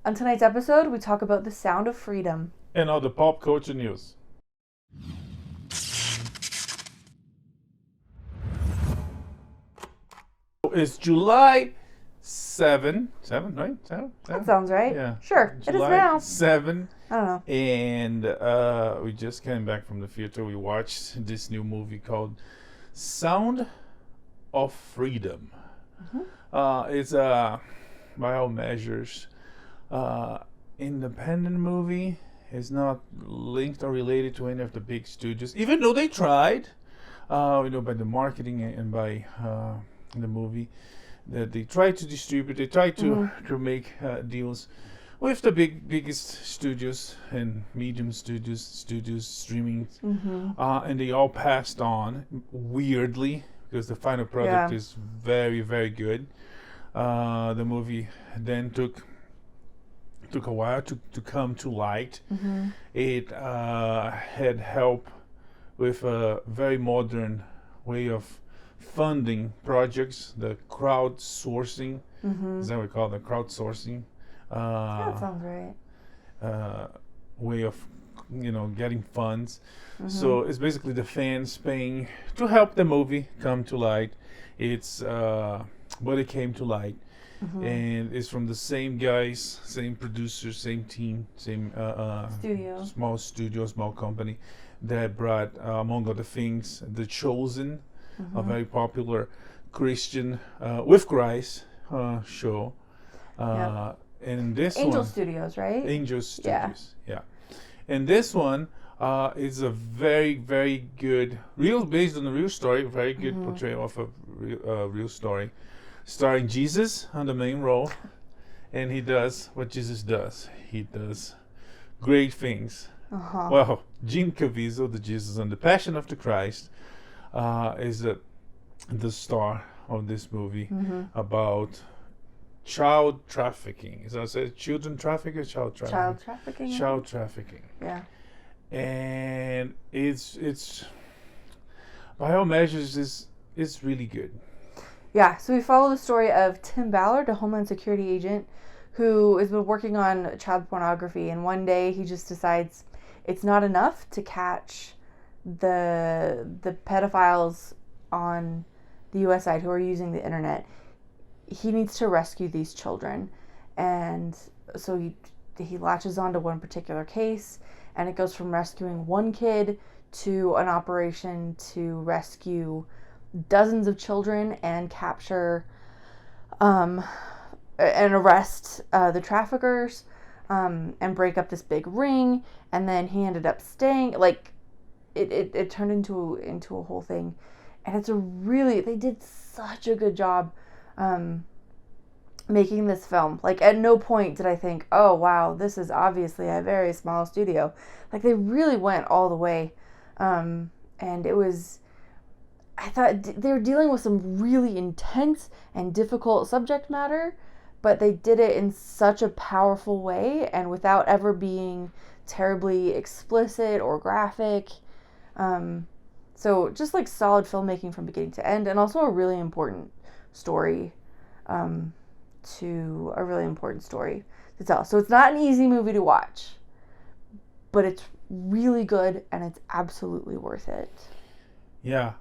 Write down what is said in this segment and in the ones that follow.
On tonight's episode, we talk about the sound of freedom. And all the pop culture news. It's July 7, right? 7? That sounds right. Yeah. Sure, July it is now. 7. I don't know. And we just came back from the theater. We watched this new movie called Sound of Freedom. It's by all measures, independent movie. It's not linked or related to any of the big studios, even though they tried. By the marketing and by the movie, that they tried to distribute. They tried to make deals with the biggest studios and medium studios streaming, and they all passed on weirdly because the final product is very, very good. The movie then took a while to come to light. It had help with a very modern way of funding projects, the crowdsourcing. Is that what we call it, the crowdsourcing? That sounds right. Way of getting funds. So it's basically the fans paying to help the movie come to light. It's but it came to light, and it's from the same guys, same producers, same team, same small company that brought, among other things, The Chosen, a very popular Christian with Christ show. And this Angel Studios, right? Angel Studios, yeah. And this one is a very, very good, based on a real story, very good portrayal of a real story, starring Jesus on the main role, and he does what Jesus does. He does great things. Well, Jim Caviezel, the Jesus on the Passion of the Christ, is the star of this movie about child trafficking. Is that say children trafficking or child trafficking? Child trafficking. Child trafficking. Yeah. And it's by all measures is really good. Yeah, so we follow the story of Tim Ballard, a Homeland Security agent who has been working on child pornography, and one day he just decides it's not enough to catch the pedophiles on the US side who are using the internet. He needs to rescue these children, and so he latches onto one particular case, and it goes from rescuing one kid to an operation to rescue dozens of children and capture and arrest the traffickers and break up this big ring. And then he ended up staying, like it turned into a whole thing, and they did such a good job making this film. Like, at no point did I think, oh wow, this is obviously a very small studio. Like, they really went all the way, and I thought they were dealing with some really intense and difficult subject matter, but they did it in such a powerful way and without ever being terribly explicit or graphic. So just like solid filmmaking from beginning to end, and also a really important story to tell. So it's not an easy movie to watch, but it's really good and it's absolutely worth it. Yeah,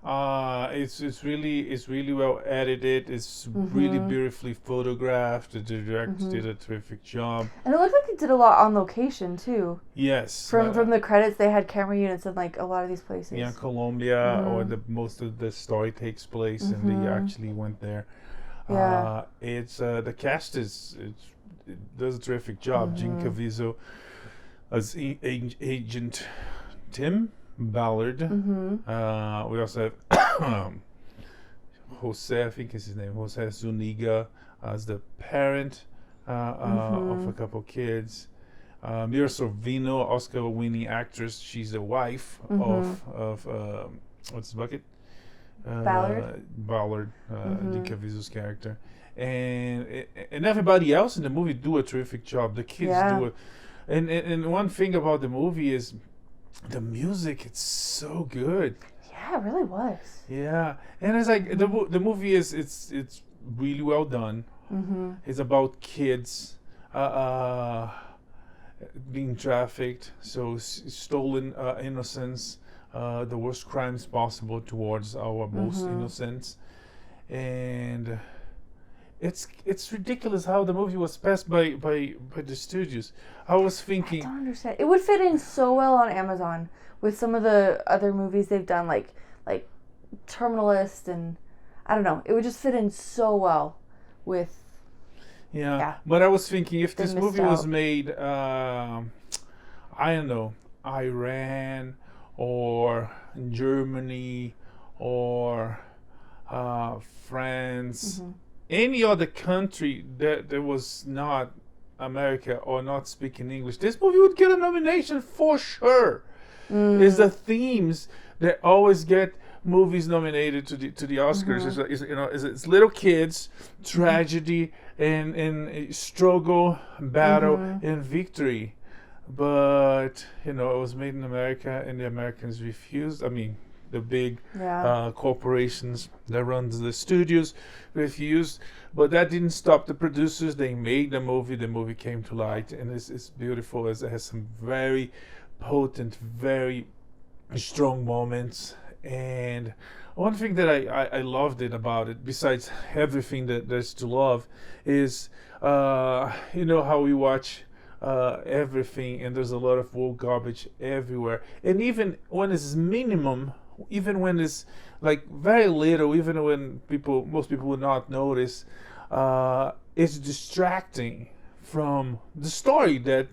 it's really well edited. It's really beautifully photographed. The director did a terrific job. And it looks like they did a lot on location too. Yes. From the credits, they had camera units in like a lot of these places. Yeah, Colombia, or most of the story takes place, and they actually went there. Yeah. It's the cast it does a terrific job. Jim Caviezel as Agent Tim Ballard. We also have Jose, I think is his name, Jose Zuniga as the parent of a couple kids. Mira Sorvino, Oscar-winning actress. She's the wife of what's the bucket? Ballard, Jim Caviezel's character, and everybody else in the movie do a terrific job. The kids do it, and one thing about the movie is the music. It's so good. Yeah, it really was. Yeah, and it's like the movie is it's really well done. It's about kids. being trafficked, so stolen innocence, the worst crimes possible towards our most innocents, and it's ridiculous how the movie was passed by the studios. I was thinking, I don't understand. It would fit in so well on Amazon with some of the other movies they've done, like Terminalist, and I don't know. It would just fit in so well with. Yeah. But I was thinking if this movie was made, I don't know, Iran or Germany or France, any other country that was not America or not speaking English, this movie would get a nomination for sure. It's the themes that always get movies nominated to the Oscars. It's little kids, tragedy, and struggle, battle, and victory. But it was made in America, and the Americans refused. I mean, the big corporations that run the studios refused, but that didn't stop the producers. They made the movie. The movie came to light, and it's beautiful. It has some very potent, very strong moments. And one thing that I loved about it, besides everything that there's to love, is how we watch everything, and there's a lot of woke garbage everywhere. And even when it's minimum, even when it's like very little, even when most people would not notice, it's distracting from the story that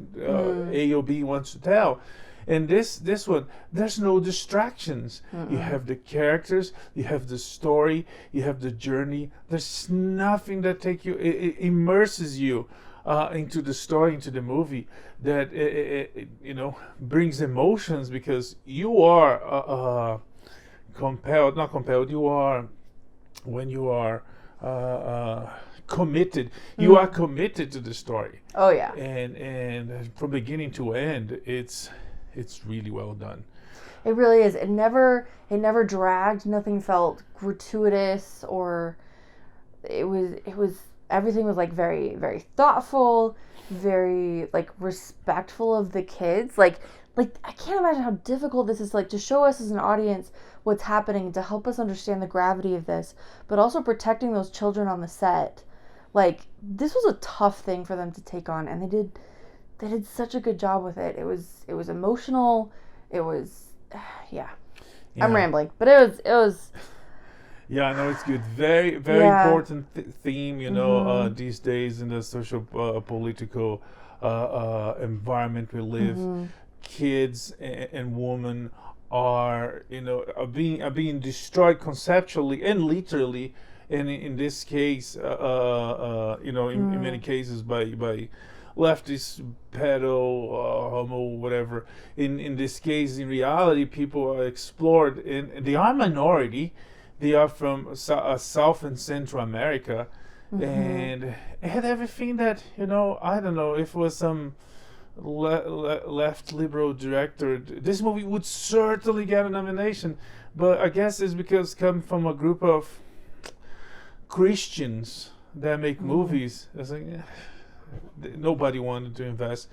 A or B wants to tell. And this one, there's no distractions. You have the characters, you have the story, you have the journey. There's nothing that it immerses you into the story, into the movie, that brings emotions, because you are not compelled. You are, when you are committed, you are committed to the story. Oh yeah. And from beginning to end, it's really well done. It really is. It never dragged. Nothing felt gratuitous, or it was everything was like very, very thoughtful, very like respectful of the kids. Like I can't imagine how difficult this is, like, to show us as an audience what's happening, to help us understand the gravity of this, but also protecting those children on the set. Like, this was a tough thing for them to take on, and they did such a good job with it. It was emotional. It was, yeah. I'm rambling, but it was. Yeah, I know, it's good. Very, very important theme, these days in the social, political environment we live. Kids and women are being destroyed conceptually and literally, and in this case, in many cases by leftist, pedo, homo, whatever. In this case, in reality, people are explored, and they are minority. They are from South and Central America, and it had everything that, I don't know, if it was some left liberal director, this movie would certainly get a nomination. But I guess it's because it comes from a group of Christians that make movies. It's like, nobody wanted to invest.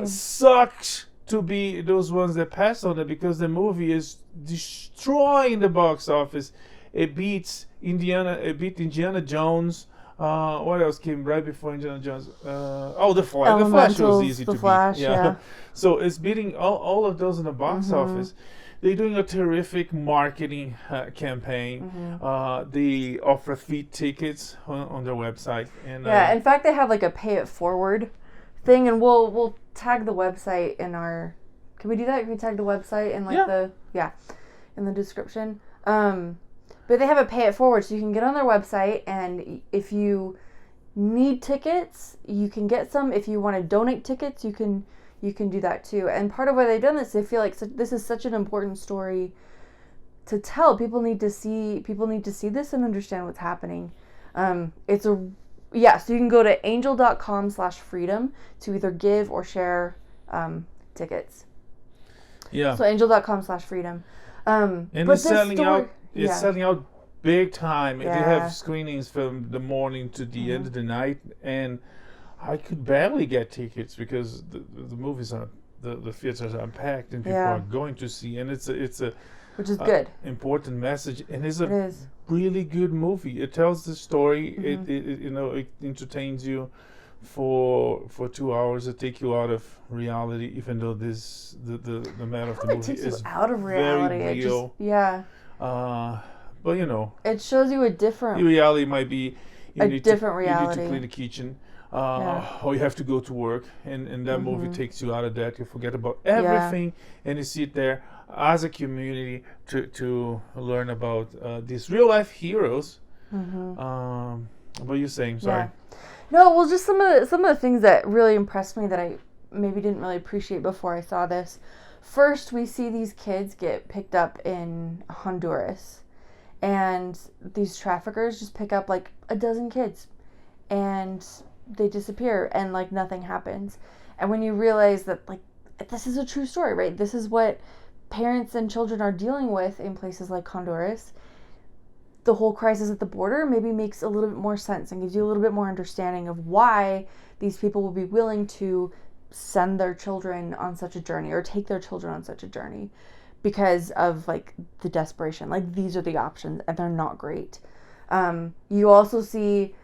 Sucks to be those ones that pass on it, because the movie is destroying the box office. It beat Indiana Jones. What else came right before Indiana Jones? The Flash. The Flash was easy to beat. Yeah. So it's beating all of those in the box office. They're doing a terrific marketing campaign. They offer free tickets on their website. And in fact, they have like a pay it forward thing, and we'll tag the website in our. Can we do that? Can we tag the website in in the description? But they have a pay it forward, so you can get on their website, and if you need tickets, you can get some. If you want to donate tickets, you can do that too. And part of why they've done this, they feel like this is such an important story to tell. People need to see this and understand what's happening. So you can go to angel.com/freedom to either give or share tickets. Yeah. So angel.com/freedom. And it's selling out. It's selling out big time. They have screenings from the morning to the end of the night, and I could barely get tickets because the movies are the theaters are packed and people Yeah. are going to see, and it's a Which is good. important message, and it's a It is. really good movie. It tells the story. Mhm. It entertains you for 2 hours. It takes you out of reality, even though the matter of the It movie takes you is out of reality. very It real. just, yeah. But you know, It shows you a the different. reality might be A different You need reality. to clean the kitchen. Yeah. Or you have to go to work, and that movie Mhm. takes you out of that. You forget about everything, and you sit there as a community to learn about these real life heroes. Mhm. What are you saying? Sorry. Yeah. No, well, just some of the things that really impressed me that I maybe didn't really appreciate before I saw this. First, we see these kids get picked up in Honduras, and these traffickers just pick up like a dozen kids, and they disappear, and like nothing happens. And when you realize that like this is a true story, right? This is what parents and children are dealing with in places like Honduras. The whole crisis at the border maybe makes a little bit more sense and gives you a little bit more understanding of why these people will be willing to send their children on such a journey or take their children on such a journey because of like the desperation. Like these are the options and they're not great. You also see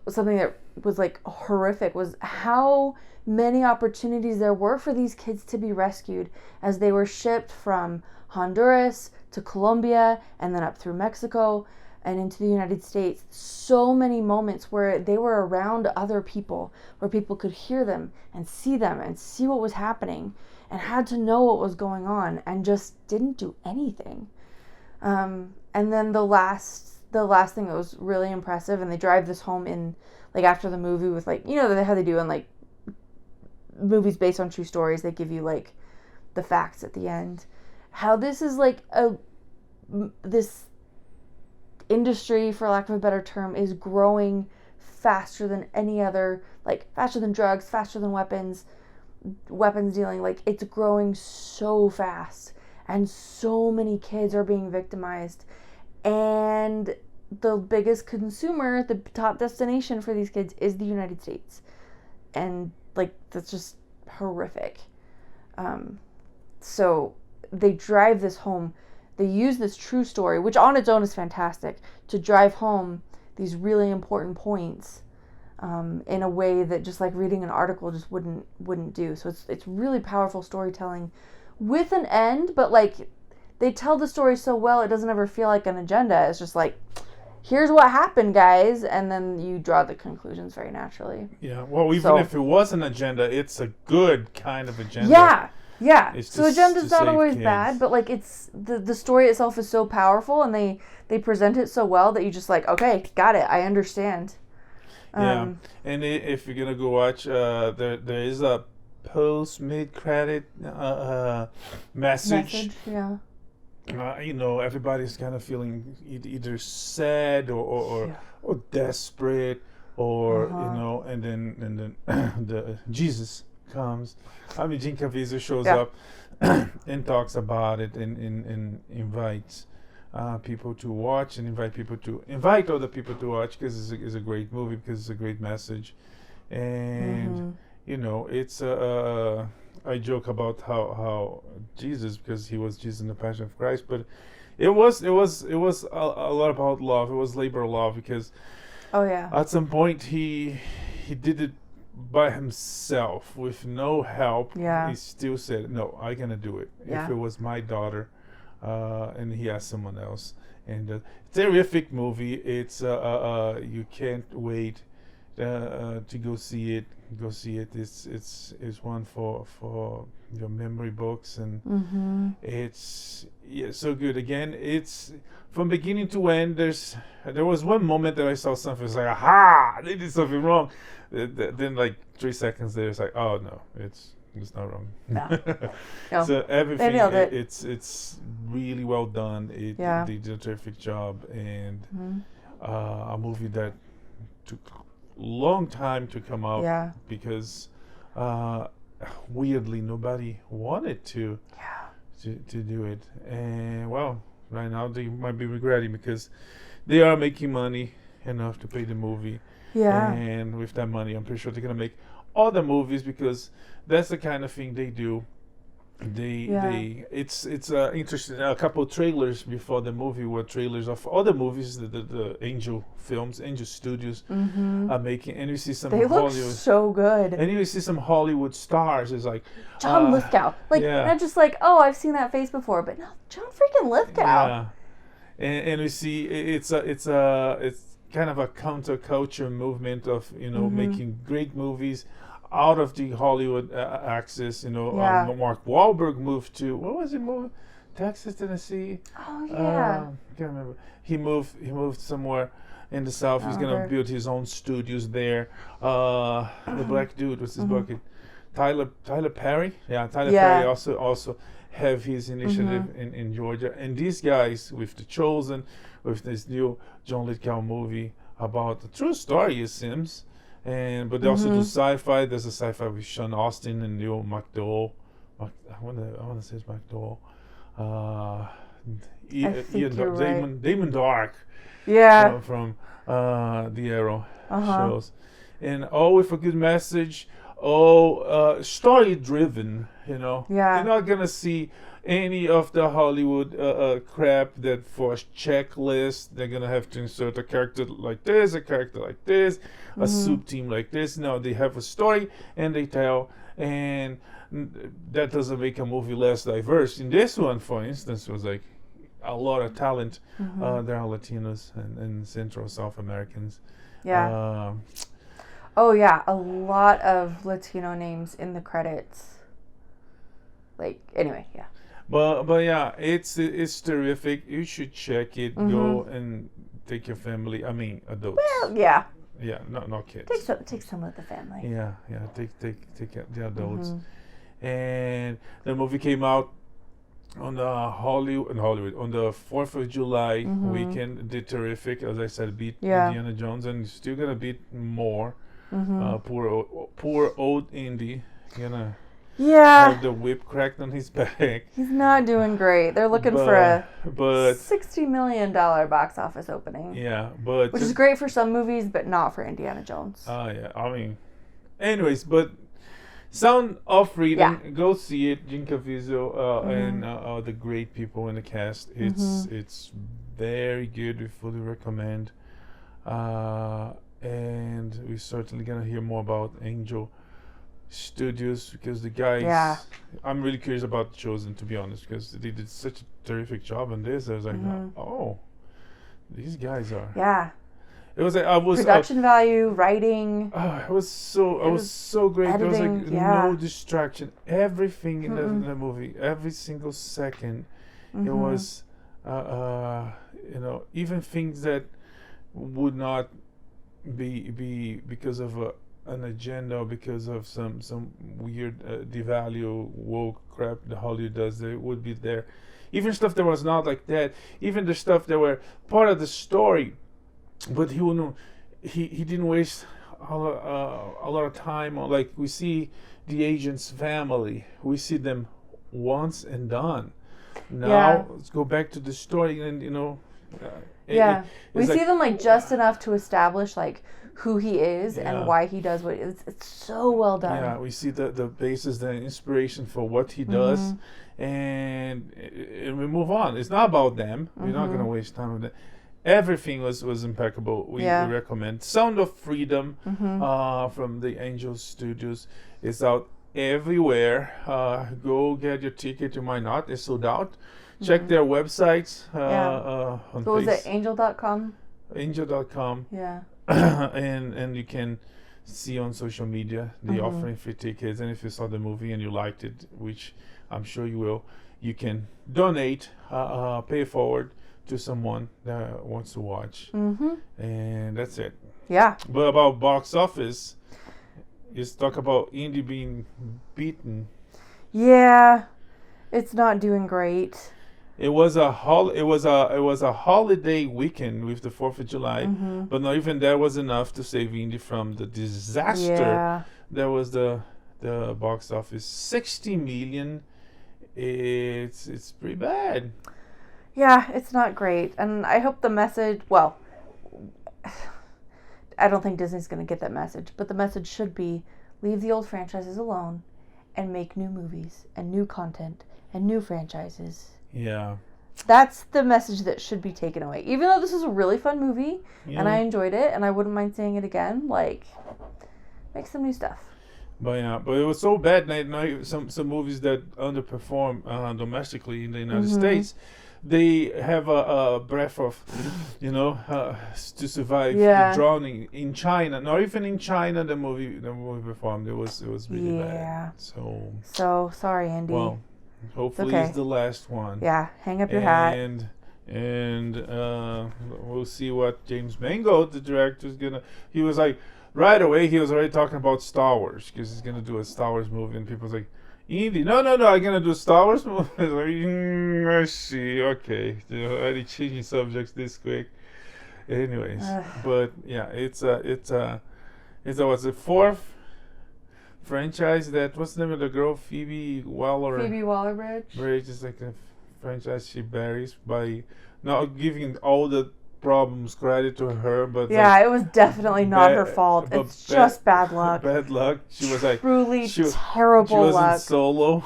something that was like horrific was how many opportunities there were for these kids to be rescued as they were shipped from Honduras to Colombia and then up through Mexico and into the United States. So many moments where they were around other people, where people could hear them and see what was happening and had to know what was going on and just didn't do anything. And then the last thing that was really impressive, and they drive this home in like after the movie with like, you know, how they do in like movies based on true stories, they give you like the facts at the end. How this is like this industry, for lack of a better term, is growing faster than any other, like faster than drugs, faster than weapons dealing. Like it's growing so fast, and so many kids are being victimized, and the biggest consumer, the top destination for these kids is the United States. And like that's just horrific. So they drive this home. They use this true story, which on its own is fantastic, to drive home these really important points in a way that just like reading an article just wouldn't do. So it's really powerful storytelling with an end, but like they tell the story so well it doesn't ever feel like an agenda. It's just like, here's what happened, guys, and then you draw the conclusions very naturally. Yeah. Well, even if it was an agenda, it's a good kind of agenda. Yeah. It's So to agenda's not save always kids. bad, but like it's the story itself is so powerful, and they present it so well that you just like, okay, got it, I understand. Yeah, and if you're gonna go watch, there is a mid-credit message. Yeah. You know, everybody's kind of feeling either sad or desperate, or you know, and then the Jesus comes. I mean, Jim Caviezel shows up and talks about it and invites people to watch and invite other people to watch because it's a great movie, because it's a great message. And you know, it's I joke about how Jesus, because he was Jesus in the Passion of Christ, but it was a lot about love. It was labor of love, because at some point he did it by himself with no help. He still said, no, I'm gonna do it. If it was my daughter, and he asked someone else. And terrific movie. It's you can't wait to go see it. It's one for your memory books, and it's so good. Again, it's from beginning to end. There was one moment that I saw something. It's like, aha, they did something wrong. Then like 3 seconds later, it's like, oh no, it's not wrong. No. So everything, it. it's really well done. They did a terrific job, and a movie that took long time to come out because weirdly nobody wanted to do it. And well, right now they might be regretting, because they are making money enough to pay the movie. And with that money, I'm pretty sure they're gonna make other movies, because that's the kind of thing they do. It's interesting. A couple of trailers before the movie were trailers of other movies that the Angel Films, Angel Studios are making, and you see some They Hollywood. look so good. And you see some Hollywood stars. It's like John Lithgow, like not just like, oh, I've seen that face before, but no, John freaking Lithgow. Yeah, and we see it's kind of a counterculture movement of making great movies out of the Hollywood axis. Mark Wahlberg moved to, what was he moved? Texas, Tennessee. Oh yeah. I can't remember. He moved somewhere in the South. He's gonna build his own studios there. The black dude, what's his bucket? Tyler Perry. Yeah, Tyler Perry also have his initiative in Georgia. And these guys with The Chosen, with this new John Lithgow movie about a true story, it seems. But they also do sci-fi. There's a sci-fi with Sean Austin and Neil McDowell. I want to say it's McDowell. Damon Dark. Yeah. From the Arrow shows, and all with a good message. Story driven. Yeah. You're not gonna see any of the Hollywood crap that for a checklist they're gonna have to insert a character like this, a character like this, a soup team like this. No, they have a story and they tell, and that doesn't make a movie less diverse. In this one, for instance, was like a lot of talent. There are Latinos and Central South Americans. Yeah. A lot of Latino names in the credits. Anyway, yeah. But yeah, it's terrific. You should check it. Go and take your family. I mean, adults. Well, yeah. Yeah, not kids. Take some with the family. Yeah. Take the adults. And the movie came out on the Hollywood on the 4th of July weekend. Did terrific, as I said, beat Indiana Jones, and still gonna beat more. Poor old Indy gonna have the whip cracked on his back. He's not doing great. They're looking for a $60 million box office opening. Yeah, which is great for some movies, but not for Indiana Jones. Yeah. I mean, anyways, but Sound of Freedom. Yeah. Go see it. Jim Caviezel and the great people in the cast. It's very good. We fully recommend. And we're certainly gonna hear more about Angel Studios, because the guys. Yeah. I'm really curious about The Chosen, to be honest, because they did such a terrific job on this. I was like, these guys are. Yeah. It was production value, writing. It was so great. Editing, there was no distraction. Everything in the movie, every single second, it was, even things that would not be because of an agenda or because of some weird devalue woke crap that Hollywood does. They would be there. Even stuff that was not like that. Even the stuff that were part of the story. But he didn't waste a lot of time on, like, we see the agent's family. We see them once and done. Now let's go back to the story, and we see them just enough to establish who he is and why he does what it's so well done. Yeah, we see the basis, the inspiration for what he does, and we move on. It's not about them. We're not going to waste time with that. Everything was impeccable. We recommend. Sound of Freedom from the Angel Studios is out everywhere. Go get your ticket. You might not. It's sold out. Check their websites. On what was it? Angel.com? Angel.com. Yeah. and you can see on social media they're offering free tickets. And if you saw the movie and you liked it, which I'm sure you will, you can donate, pay forward to someone that wants to watch, and that's it. Yeah. But about box office, just talk about Indy being beaten. Yeah, it's not doing great. It was a holiday weekend with the 4th of July, but not even that was enough to save Indy from the disaster. Yeah. That was the box office. 60 million. It's pretty bad. Yeah, it's not great. And I hope the message, I don't think Disney's going to get that message, but the message should be, leave the old franchises alone and make new movies and new content and new franchises. Yeah. That's the message that should be taken away. Even though this is a really fun movie and I enjoyed it and I wouldn't mind seeing it again, like, make some new stuff. But it was so bad. Now some movies that underperform domestically in the United States, they have a breath of, to survive the drowning in China. Not even in China, the movie performed. It was really bad. So sorry, Andy. Well, hopefully it's the last one. Yeah, hang up your hat. And we'll see what James Mangold, the director, is gonna. He was like. Right away, he was already talking about Star Wars because he's gonna do a Star Wars movie, and people's like, "Indy, no, I'm gonna do a Star Wars movie." I see, okay, already changing subjects this quick. Anyways, but yeah, it's what's the fourth franchise that what's the name of the girl? Phoebe Waller-Bridge. Bridge is like a franchise she buries by not giving all the problems credit to her, but it was definitely not her fault. It's just bad luck. Bad luck. She was like truly terrible luck. She was in Solo.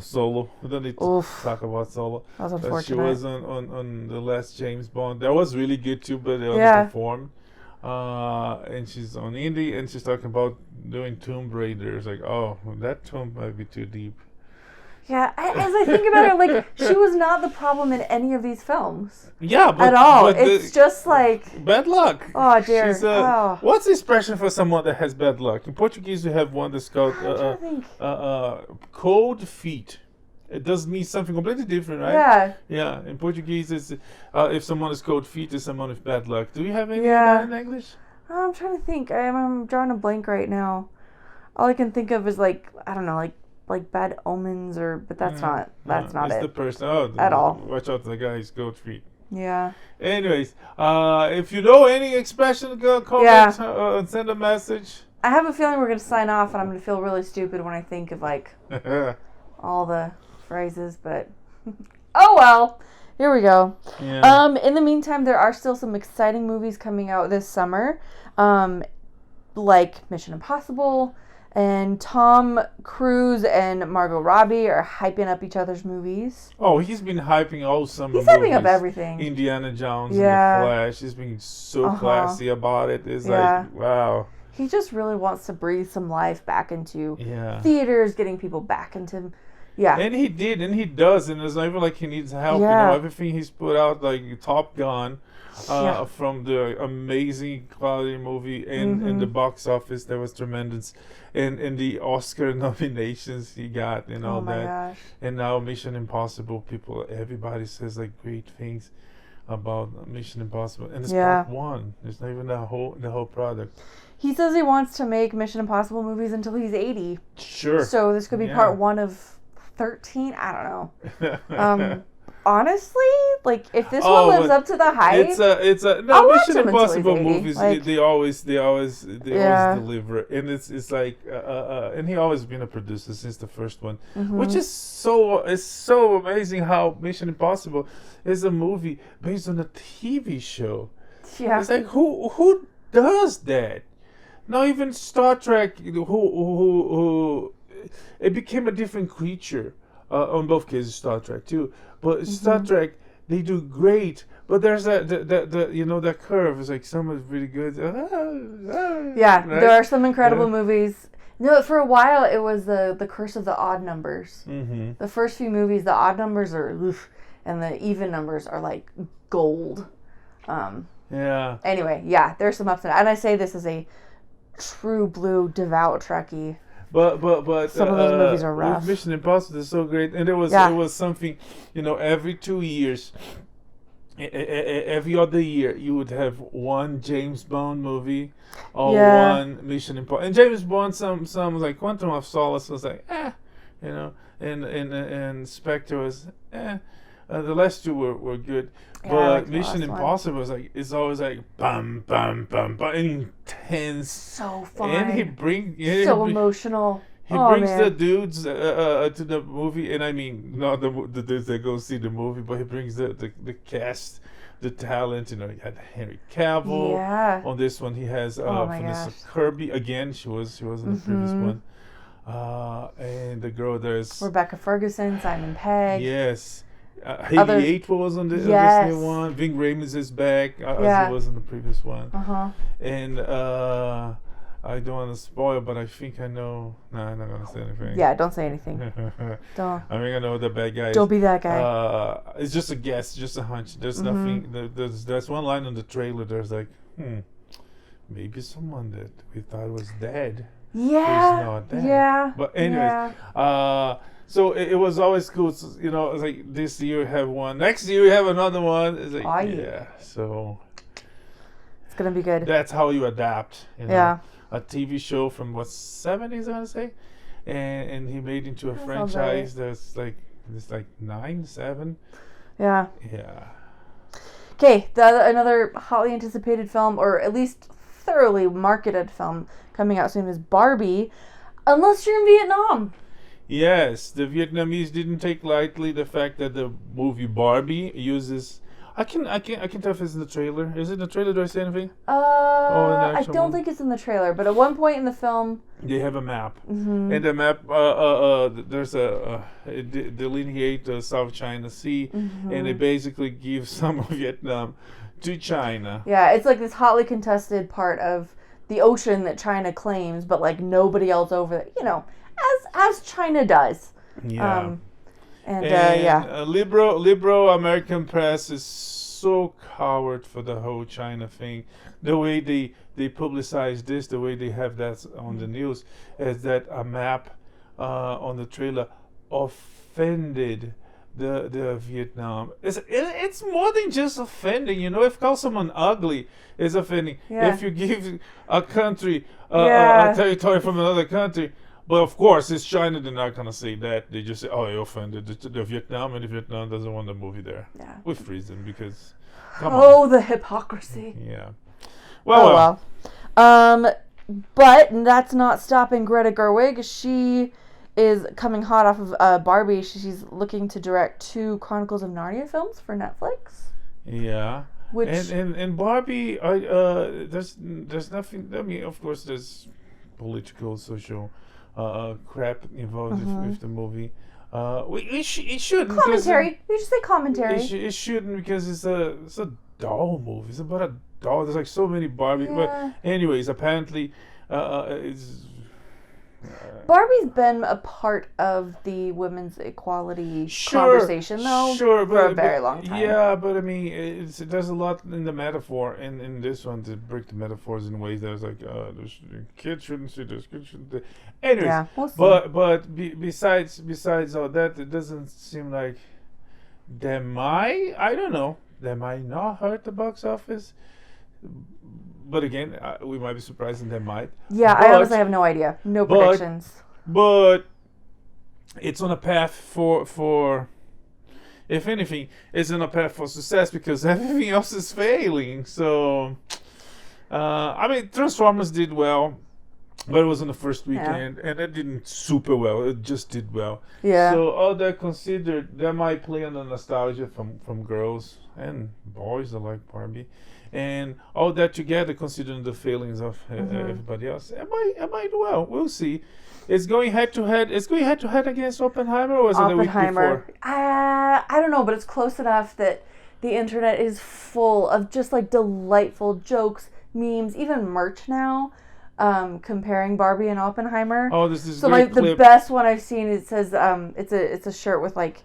Solo. We don't need to talk about Solo. That was unfortunate. She was on the last James Bond. That was really good too, but they underperformed. And she's on Indy, and she's talking about doing Tomb Raider. It's like, oh, that tomb might be too deep. Yeah, as I think about it, like, she was not the problem in any of these films. Yeah, at all. It's just like... Bad luck. Oh, dear. What's the expression for someone that has bad luck? In Portuguese, we have one that's called cold feet. It does mean something completely different, right? Yeah. Yeah, in Portuguese, it's if someone is cold feet, it's someone with bad luck. Do you have any of that in English? I'm trying to think. I'm drawing a blank right now. All I can think of is, like, I don't know, like bad omens, but that's not it. That's the person. At all. Watch out, the guy's goat feet. Yeah. Anyways, if you know any expression, comment, send a message. I have a feeling we're going to sign off, and I'm going to feel really stupid when I think of, like, all the phrases, but oh well. Here we go. Yeah. In the meantime, there are still some exciting movies coming out this summer, like Mission Impossible. And Tom Cruise and Margot Robbie are hyping up each other's movies. Oh, he's been hyping all summer movies. He's hyping up everything. Indiana Jones and The Flash. He's being so classy about it. It's like, wow. He just really wants to breathe some life back into theaters, getting people back into... Yeah. And he did, and he does, and it's not even like he needs help. Yeah. Everything he's put out, like Top Gun, from the amazing quality movie and the box office that was tremendous, and the Oscar nominations he got and all that. Gosh. And now Mission Impossible, everybody says like great things about Mission Impossible, and it's part one. It's not even the whole product. He says he wants to make Mission Impossible movies until he's 80. Sure. So this could be part one of 13. I don't know. Honestly, like if this one lives up to the hype, it's a Mission Impossible movies. Like, they always deliver, and it's like and he always been a producer since the first one, which is so amazing how Mission Impossible is a movie based on a TV show. Yeah, it's like who does that? Not even Star Trek, who it became a different creature. On both cases, Star Trek too. But Star Trek, they do great. But there's that curve. It's like some is really good. Right? There are some incredible movies. No, for a while it was the Curse of the Odd Numbers. Mm-hmm. The first few movies, the odd numbers are oof, and the even numbers are like gold. Anyway, there's some ups and downs. And I say this as a true blue devout Trekkie. But some of those movies are rough. Mission Impossible is so great, and it was something, every 2 years, every other year you would have one James Bond movie or one Mission Impossible. And James Bond, some like Quantum of Solace was like and Spectre was the last two were good, but Mission Impossible was like it's always like bam bam bam bam, intense, so fun, and he brings emotional. He brings the dudes to the movie, and I mean not the dudes that go see the movie, but he brings the cast the talent. You know, he had Henry Cavill. Yeah. On this one, he has Oh my Vanessa gosh. Kirby again. She was in the previous one. And the girl there's Rebecca Ferguson, Simon Pegg. yes. Haley Atwell was on this new one. Ving Rhames is back as he was in the previous one. And I don't want to spoil, but I think I know. No, I'm not gonna say anything. Yeah, don't say anything. Don't. I think I know the bad guy. Don't be that guy. It's just a guess, just a hunch. There's nothing. There's one line on the trailer. There's like, maybe someone that we thought was dead. Yeah. Who's not dead. Yeah. But anyways, so it was always cool. So, you know, it's like this year you have one, next year you have another one. It's like, so it's gonna be good. That's how you adapt. You know? Yeah. A TV show from what 70s, I want to say, and he made into a franchise that's like 7. Yeah. Yeah. Okay, another hotly anticipated film, or at least thoroughly marketed film coming out soon is Barbie, unless you're in Vietnam. Yes, the Vietnamese didn't take lightly the fact that the movie Barbie uses. I can tell if it's in the trailer. Is it in the trailer? Do I say anything? I don't think it's in the trailer, but at one point in the film, they have a map, and the map there's it delineate the South China Sea, and it basically gives some of Vietnam to China. Yeah, it's like this hotly contested part of the ocean that China claims, but like nobody else over there, you know, as China does. Yeah. Liberal American press is so coward for the whole China thing. The way they publicize this, the way they have that on the news, is that a map on the trailer offended the Vietnam. It's more than just offending. You know, if call someone ugly is offending. Yeah. If you give a country a territory from another country. But of course, it's China. They're not gonna say that. They just say, "Oh, you offended the Vietnam, and the Vietnam doesn't want the movie there." Yeah. With reason, because come on. The hypocrisy. Yeah. Well. But that's not stopping Greta Gerwig. She is coming hot off of Barbie. She's looking to direct 2 Chronicles of Narnia films for Netflix. Yeah. Which and Barbie, there's nothing. I mean, of course, there's political, social. Crap involved with the movie. It shouldn't. Commentary. You just say commentary. It shouldn't because it's a doll movie. It's about a doll. There's like so many Barbie. Yeah. But anyways, apparently, it's. Barbie's been a part of the women's equality conversation, though, for a very long time. Yeah, but I mean, there's a lot in the metaphor, in this one to break the metaphors in ways that was like, kids shouldn't see this, kids shouldn't. Anyways, yeah, we'll see. but besides all that, it doesn't seem like they might. I don't know. They might not hurt the box office. But again, we might be surprised and they might. Yeah, I honestly have no idea. No predictions. But it's on a path for if anything, it's on a path for success because everything else is failing. So, I mean, Transformers did well, but it was on the first weekend, and it didn't super well. It just did well. Yeah. So all that considered, that might play on the nostalgia from girls and boys that like Barbie. And all that together, considering the failings of everybody else, it might do well. We'll see. It's going head to head. It's going head to head against Oppenheimer, or was it the week before? I don't know, but it's close enough that the internet is full of just like delightful jokes, memes, even merch now, comparing Barbie and Oppenheimer. Oh, this is so great clip. The best one I've seen. It says it's a shirt with like.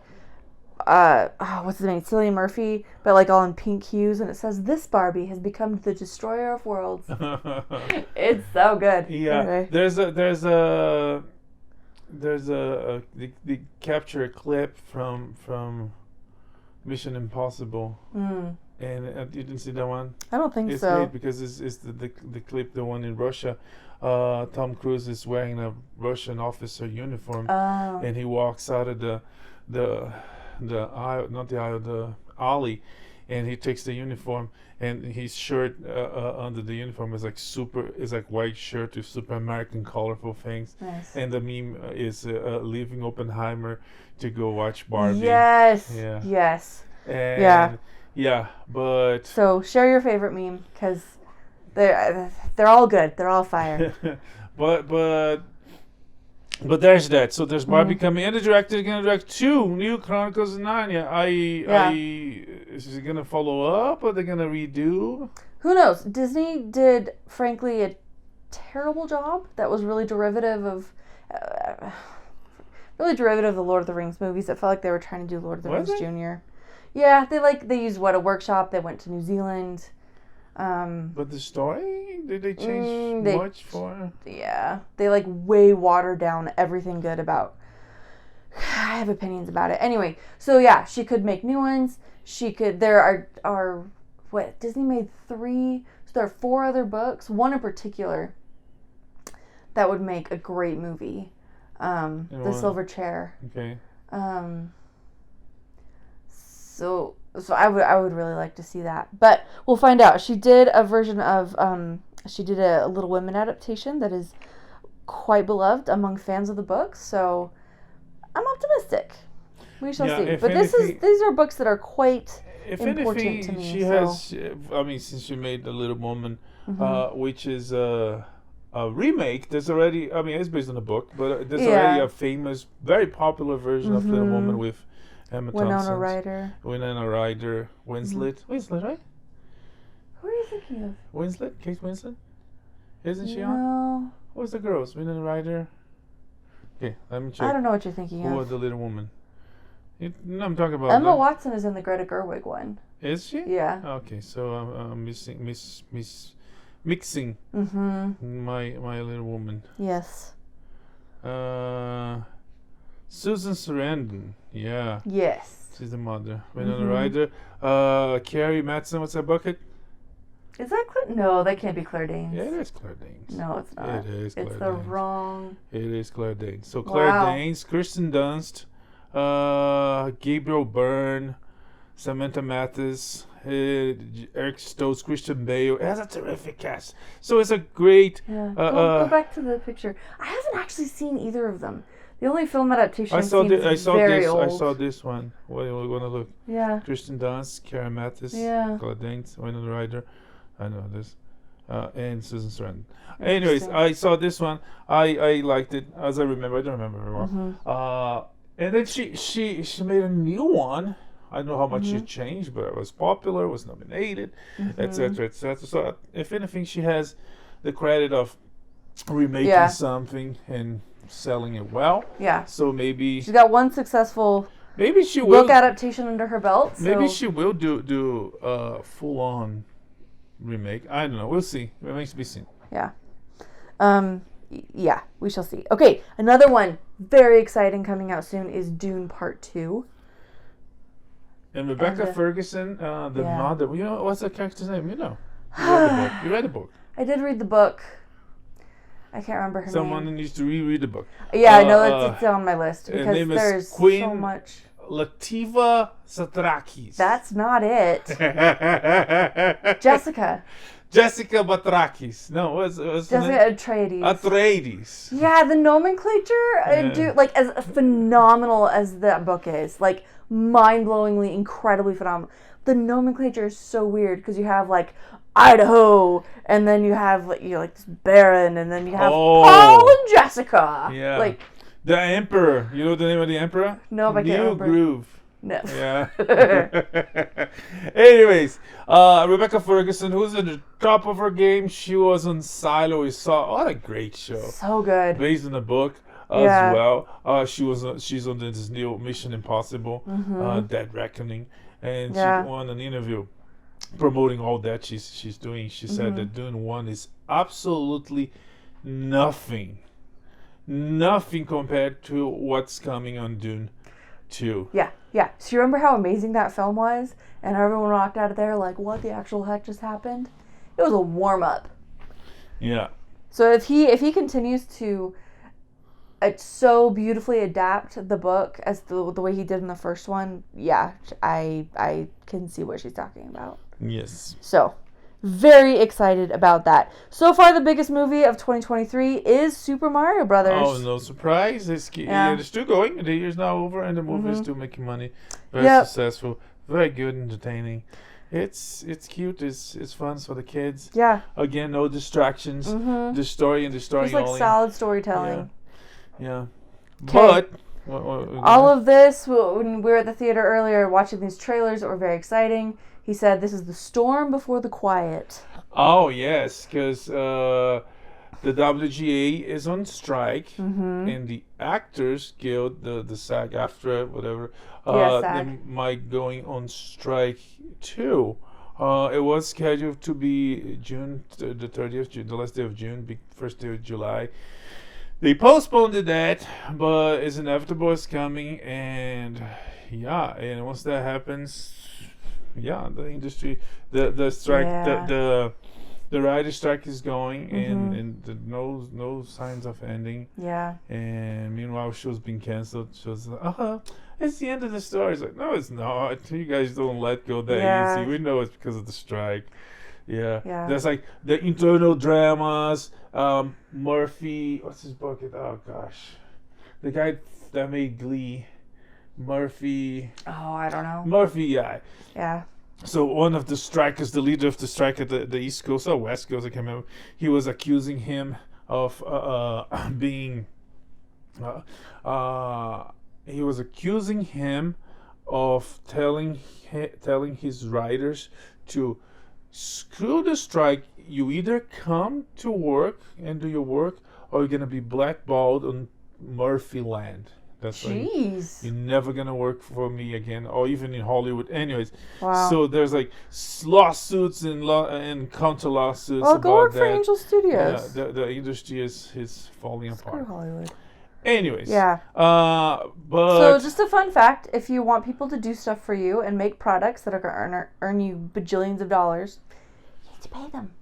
What's his name? Cillian Murphy, but like all in pink hues, and it says, "This Barbie has become the destroyer of worlds." It's so good. Yeah, anyway. They capture a clip from Mission Impossible, and you didn't see that one? I don't think it's so. Great because it's the clip, the one in Russia. Tom Cruise is wearing a Russian officer uniform, and he walks out of the aisle, not the aisle, the alley, and he takes the uniform, and his shirt under the uniform is like white shirt with super American colorful things. Nice. And the meme is leaving Oppenheimer to go watch Barbie. Yes. Yeah. Yes. And yeah. Yeah, but So share your favorite meme because they're all good. They're all fire. but there's that. So there's Barbie coming, and the director is gonna direct 2 new Chronicles of Narnia. Is it gonna follow up, or they're gonna redo? Who knows? Disney did, frankly, a terrible job that was really derivative of the Lord of the Rings movies. It felt like they were trying to do Lord of the Rings Jr. Yeah, they used a workshop. They went to New Zealand. But the story, did they change much for? Yeah, they way watered down everything good about. I have opinions about it. Anyway, so yeah, she could make new ones. She could. There are what Disney made 3. So there are 4 other books. One in particular that would make a great movie. The Silver Chair. Okay. So I would really like to see that, but we'll find out. She did a version of she did a Little Women adaptation that is quite beloved among fans of the book. So I'm optimistic. We shall see. But these are books that are quite important to me. She has. I mean, since she made The Little Woman, which is a remake. There's already. I mean, it's based on a book, but there's already a famous, very popular version of Little Woman with Emma Thompson, Winona Ryder, Winslet, right? Who are you thinking of? Winslet, Kate Winslet, isn't she No. on? What's the girls? Winona Ryder. Okay, let me check. I don't know what you're thinking of. Who was the Little Woman? I'm talking about Emma Watson is in the Greta Gerwig one. Is she? Yeah. Okay, so I'm mixing my Little Woman. Yes. Susan Sarandon, yeah. Yes. She's the mother. Winona Ryder. Carrie Matheson, what's that bucket? Is that Claire? No, that can't be Claire Danes. Yeah, it is Claire Danes. No, it's not. It is Claire Danes. Danes. It's the wrong... It is Claire Danes. So Claire Danes, Kirsten Dunst, Gabriel Byrne, Samantha Mathis, Eric Stoltz, Christian Bale. It has a terrific cast. So it's a great... go back to the picture. I haven't actually seen either of them. The only film adaptation I saw old. I saw this one. What do you want to look? Yeah. Kristen Dunst, Karen Mathis, Claire Danes, Winona Ryder. I know this. And Susan Sarandon. Anyways, I saw this one. I liked it, as I remember. I don't remember very well. And then she made a new one. I don't know how much it changed, but it was popular, was nominated, etc., etc. So if anything, she has the credit of remaking something and selling it well. Yeah. So maybe she's got one successful book adaptation under her belt. So. Maybe she will do a full-on remake. I don't know. We'll see. It remains to be seen. Yeah. Yeah, we shall see. Okay, another one very exciting coming out soon is Dune Part 2. And Rebecca Ferguson, the mother. You know, what's the character's name? You know. You read the book. I did read the book. I can't remember her name. Someone needs to reread the book. Yeah, I know it's on my list because there's Queen so much. Latifah Satrakis. That's not it. Jessica Batrakis. No, what's Jessica Atreides. Yeah, the nomenclature, as phenomenal as that book is, mind-blowingly, incredibly phenomenal. The nomenclature is so weird because you have Idaho, and then you have this Baron, and then you have Paul and Jessica. Yeah. The Emperor. You know the name of the Emperor? No, but I can't remember. Groove. No. Yeah. Anyways, Rebecca Ferguson, who's at the top of her game, she was on Silo. We saw what a great show. So good. Based on the book as well. She's on this new Mission Impossible, Dead Reckoning, and she won an interview promoting all that she's doing. She said that Dune 1 is absolutely nothing compared to what's coming on Dune 2. Yeah. So you remember how amazing that film was? And everyone walked out of there what the actual heck just happened? It was a warm-up. Yeah. So if he continues to so beautifully adapt the book as the way he did in the first one, I can see what she's talking about. Yes. So, very excited about that. So far, the biggest movie of 2023 is Super Mario Brothers. Oh, no surprise. It's still going. The year's now over, and the movie is still making money. Very successful. very good, entertaining. It's cute. It's fun for the kids. Yeah. Again, no distractions. Mm-hmm. The story and the story Just like only. solid storytelling. Yeah. 'Kay. But All of this, when we were at the theater earlier watching these trailers that were very exciting, he said this is the storm before the quiet. Oh yes, because the WGA is on strike, and the Actors Guild, the SAG-AFTRA, whatever, Yeah, they SAG. might going on strike too. It was scheduled to be June the 30th, the last day of June, first day of July. They postponed that, but it's inevitable. It's coming, and yeah, and once that happens, yeah, the industry, the strike, Yeah. the writer strike is going, and no signs of ending. Yeah. And meanwhile, show's been canceled. Show's like, it's the end of the story. It's like, no, it's not. You guys don't let go that easy. We know it's because of the strike. Yeah. There's like the internal dramas. Murphy, what's his bucket? Oh gosh, the guy that made Glee. Murphy. Oh, I don't know. Murphy, yeah. Yeah. So one of the strikers, the leader of the strike at the East Coast or West Coast, I can't remember. He was accusing him of being. He was accusing him of telling his writers to screw the strike. You either come to work and do your work, or you're gonna be blackballed on Murphy land. That's Jeez. You're never gonna work for me again, or even in Hollywood. Anyways, Wow. so there's like lawsuits and counter lawsuits. Well, about go work that. for Angel Studios. Yeah, the industry is falling Screw apart. Hollywood. Anyways, Yeah. but So just a fun fact: if you want people to do stuff for you and make products that are gonna earn you bajillions of dollars, you have to pay them.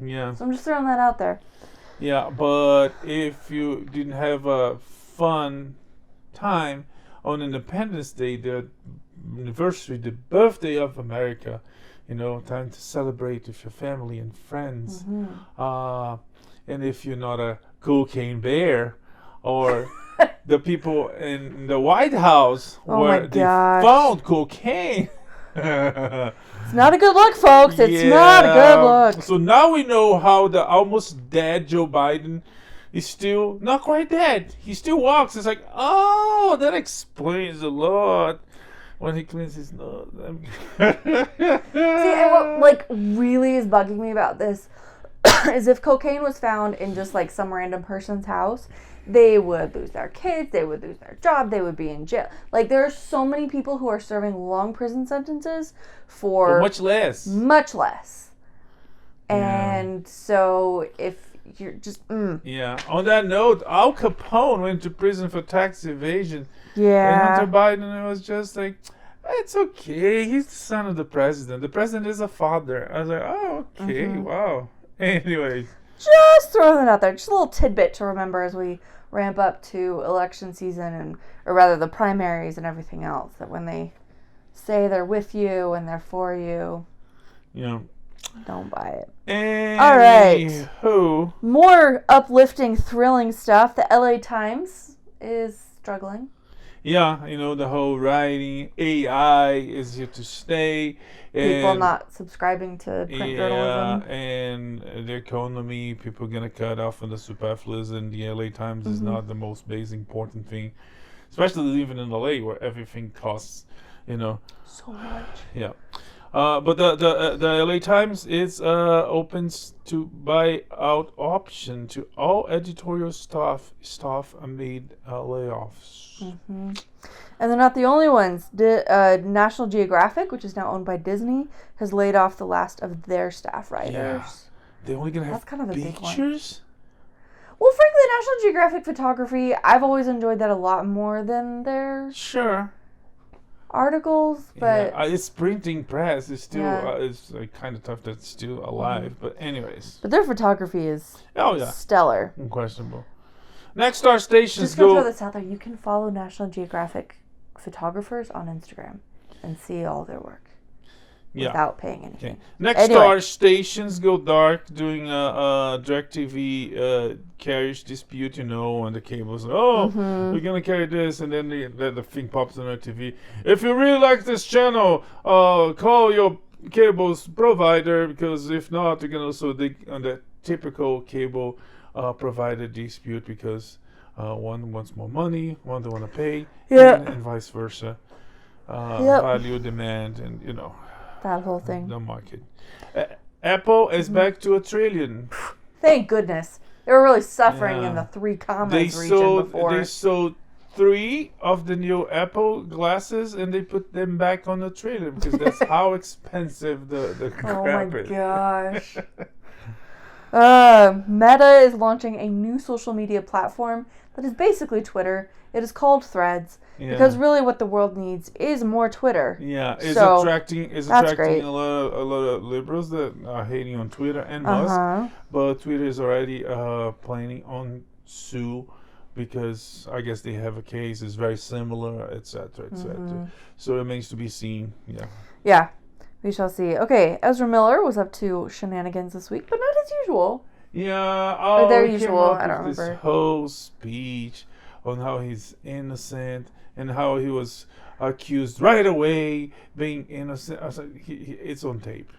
yeah, So I'm just throwing that out there. yeah. But if you didn't have a fun time on Independence Day, the anniversary, the birthday of America, time to celebrate with your family and friends. And if you're not a cocaine bear, or the people in the White House where they found cocaine. It's not a good look, folks. It's not a good look. So now we know how the almost dead Joe Biden is still not quite dead. He still walks. It's like, oh, that explains a lot. When he cleans his nose. See, and what really is bugging me about this is if cocaine was found in just like some random person's house, they would lose their kids, they would lose their job, they would be in jail. Like, there are so many people who are serving long prison sentences for much less. Much less. And so if you're just Yeah. On that note, Al Capone went to prison for tax evasion. Yeah. And Hunter Biden was just like, it's okay. He's the son of the president. The president is a father. I was like, oh, okay, wow. Anyways. Just throwing it out there. Just a little tidbit to remember as we ramp up to election season, or rather the primaries and everything else, that when they say they're with you and they're for you, don't buy it. All right. More uplifting, thrilling stuff. The LA Times is struggling. Yeah, the whole writing, AI is here to stay. People not subscribing to print journalism. And the economy, people going to cut off on the superfluous, and the LA Times is not the most basic important thing, especially living in LA where everything costs, So much. Yeah. But the LA Times is opens to buy out option to all editorial staff amid layoffs. And they're not the only ones. National Geographic, which is now owned by Disney, has laid off the last of their staff writers. Yeah. They're only gonna have That's kind of a big one. pictures. Well, frankly, National Geographic photography, I've always enjoyed that a lot more than their articles, but it's printing press. It's still it's kind of tough that it's still alive. But anyways, their photography is stellar, unquestionable. Next star stations just gonna throw this out there. You can follow National Geographic photographers on Instagram and see all their work. without paying anything. Okay. Next star, stations go dark during a DirecTV carriage dispute, and the cables. We're gonna carry this, and then the thing pops on our TV. If you really like this channel, call your cables provider, because if not, you're gonna also dig on the typical cable provider dispute, because one wants more money, one don't want to pay, and vice versa. Value, demand, and that whole thing. The market. Apple is back to $1 trillion. Thank goodness. They were really suffering in the 3 commas region before. They sold 3 of the new Apple glasses, and they put them back on $1 trillion, because that's how expensive the crap is. Oh my gosh. Meta is launching a new social media platform that is basically Twitter. It is called Threads. Yeah. Because really what the world needs is more Twitter. Yeah, it's attracting a lot of liberals that are hating on Twitter and Musk. But Twitter is already planning on sue, because I guess they have a case, it's very similar, etc., etc. So it remains to be seen. Yeah, we shall see. Okay, Ezra Miller was up to shenanigans this week, but not as usual. Yeah, or their usual. I don't remember. This whole speech on how he's innocent and how he was accused right away being innocent. I was like, it's on tape.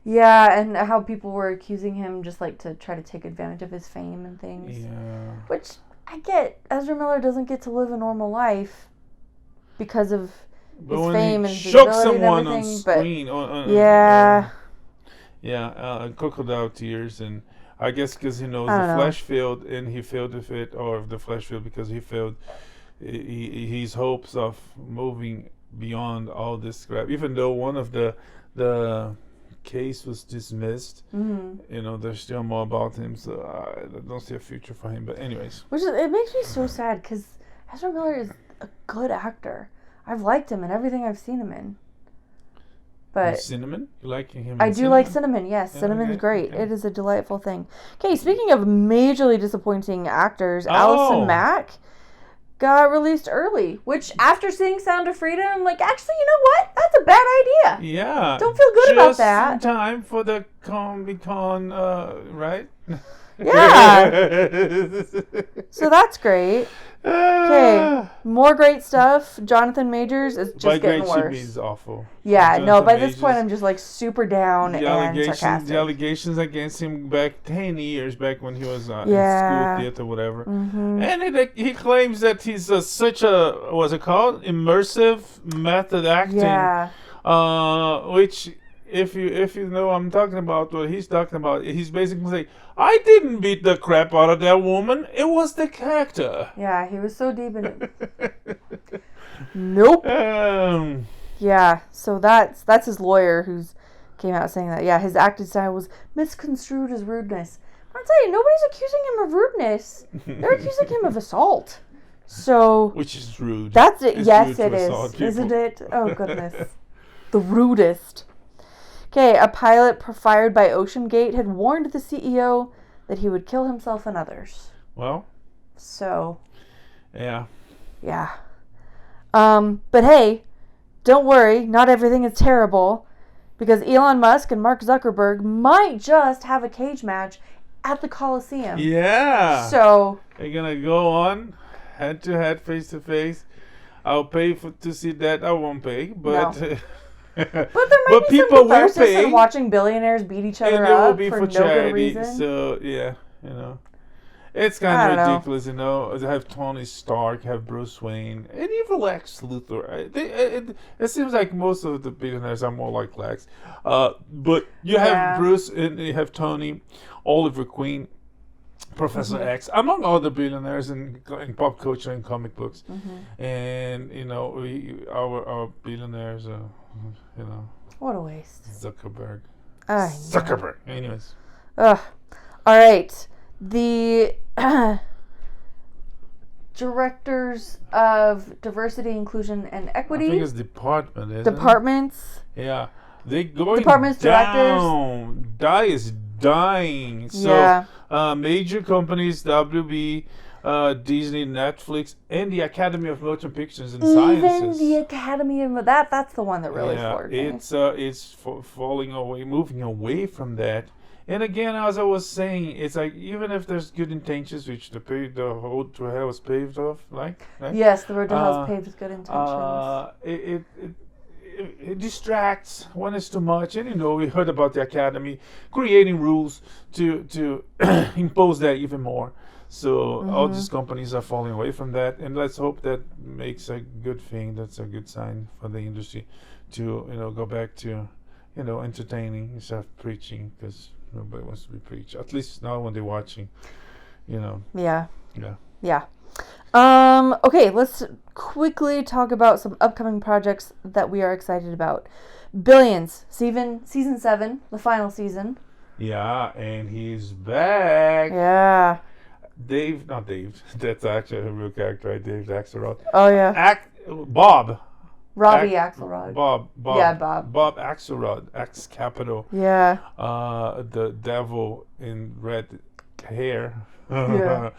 Yeah, and how people were accusing him just like to try to take advantage of his fame and things. Yeah. Which I get. Ezra Miller doesn't get to live a normal life because of his fame and visibility and everything. On screen, and crocodile tears, and I guess because he knows the flesh failed, and he failed with it, or the flesh failed because he failed his hopes of moving beyond all this crap. Even though one of the case was dismissed, there's still more about him, so I don't see a future for him. But anyways, it makes me so sad, because Ezra Miller is a good actor. I've liked him in everything I've seen him in. But Cinnamon? You like him? I do like Cinnamon, yes. Cinnamon's great. Okay. It is a delightful thing. Okay, speaking of majorly disappointing actors, Allison Mack got released early, which after seeing Sound of Freedom, I'm like, actually, you know what? That's a bad idea. Yeah. Don't feel good about that. Just in time for the Comic-Con, right? Yeah. So that's great. Okay, more great stuff. Jonathan Majors is just getting worse. She means awful. Yeah, Jonathan by this point I'm just like super down and sarcastic. The allegations against him back 10 years back when he was in school theater, whatever. And he claims that he's such a, what's it called? Immersive method acting. Yeah. Which, if you know what I'm talking about, what he's talking about, he's basically saying, I didn't beat the crap out of that woman. It was the character. Yeah, he was so deep in it. Nope. Yeah, so that's his lawyer who's came out saying that. Yeah, his acting style was misconstrued as rudeness. I'll tell you, nobody's accusing him of rudeness. They're accusing him of assault. So which is rude. That's it. Yes, it is. Isn't it? Oh goodness, the rudest. Okay, a pilot fired by OceanGate had warned the CEO that he would kill himself and others. Well. So. Yeah. Yeah. But hey, don't worry, not everything is terrible, because Elon Musk and Mark Zuckerberg might just have a cage match at the Coliseum. Yeah. So. They're gonna go on head to head, face to face. I'll pay to see that. I won't pay, but. No. But there might be people some catharsis will in watching billionaires beat each other up for no good reason. So yeah, it's kind of ridiculous, To have Tony Stark, have Bruce Wayne, and even Lex Luthor. It seems like most of the billionaires are more like Lex. But you have Bruce and you have Tony, Oliver Queen, Professor X, among other billionaires in pop culture and comic books. And our billionaires. What a waste. Zuckerberg. Zuckerberg. Anyways. All right. The directors of diversity, inclusion, and equity. I think it's department, isn't Departments. It? Yeah. They going Departments, down. Directors. Is dying. So major companies, WB, Disney, Netflix, and the Academy of Motion Pictures and Even Sciences. the Academy of that's the one that really floored me. It's falling away, moving away from that. And again, as I was saying, it's like even if there's good intentions, which the road to hell is paved off, right? Yes, the road to hell is paved with good intentions. It distracts when it's too much. And we heard about the Academy creating rules to impose that even more. So all these companies are falling away from that, and let's hope that makes a good thing. That's a good sign for the industry to go back to entertaining instead of preaching, because nobody wants to be preached. At least not when they're watching. Yeah. Yeah. Okay, let's quickly talk about some upcoming projects that we are excited about. Billions, season 7, the final season. Yeah, and he's back. Yeah. Not Dave. That's actually a real character, right? Dave Axelrod. Oh yeah. Bob. Robbie Axelrod. Bob. Yeah, Bob. Bob Axelrod. X capital. Yeah. The devil in red hair. Yeah.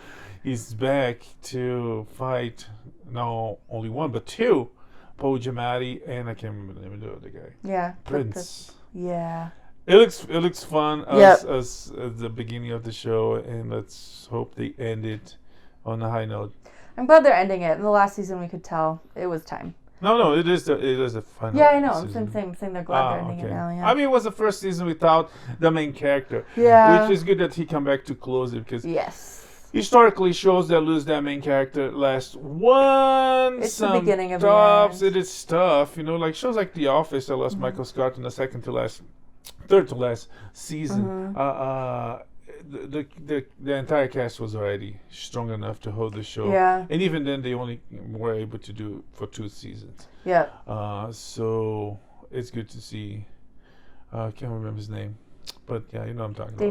He's back to fight not only one but two. Paul Giamatti and I can't remember the name of the other guy. Yeah. Prince. Yeah. It looks fun as the beginning of the show, and let's hope they end it on a high note. I'm glad they're ending it. In the last season, we could tell it was time. No, it is the final. Yeah, I know. season. Same thing. They're glad they're ending it now. Yeah. I mean, it was the first season without the main character. Yeah. Which is good that he come back to close it, because historically shows that lose that main character last one. It's the beginning of stops. the end. It is tough, like shows like The Office that lost Michael Scott in the third to last season. The entire cast was already strong enough to hold the show. Yeah. And even then, they only were able to do for 2 seasons. Yeah. So it's good to see. I can't remember his name, but yeah, you know what I'm talking about.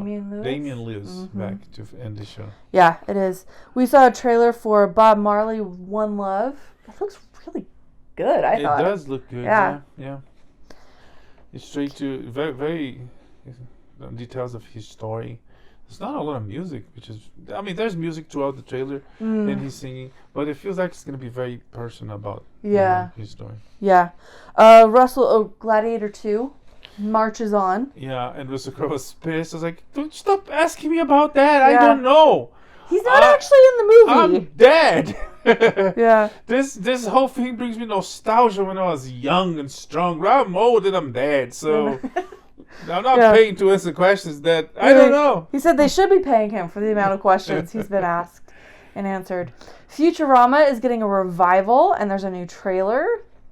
Damian Lewis back to end the show. Yeah, it is. We saw a trailer for Bob Marley, One Love. It looks really good. I thought it does look good. Yeah. It's straight to very, very details of his story. There's not a lot of music, there's music throughout the trailer, and he's singing, but it feels like it's going to be very personal about his story. Yeah. Gladiator 2 marches on. Yeah, and Russell Crowe was pissed. I was like, don't stop asking me about that. I don't know. He's not actually in the movie. I'm dead. Yeah. This whole thing brings me nostalgia when I was young and strong. I'm old and I'm dead, so I'm not paying to answer questions that I don't know. He said they should be paying him for the amount of questions he's been asked and answered. Futurama is getting a revival, and there's a new trailer.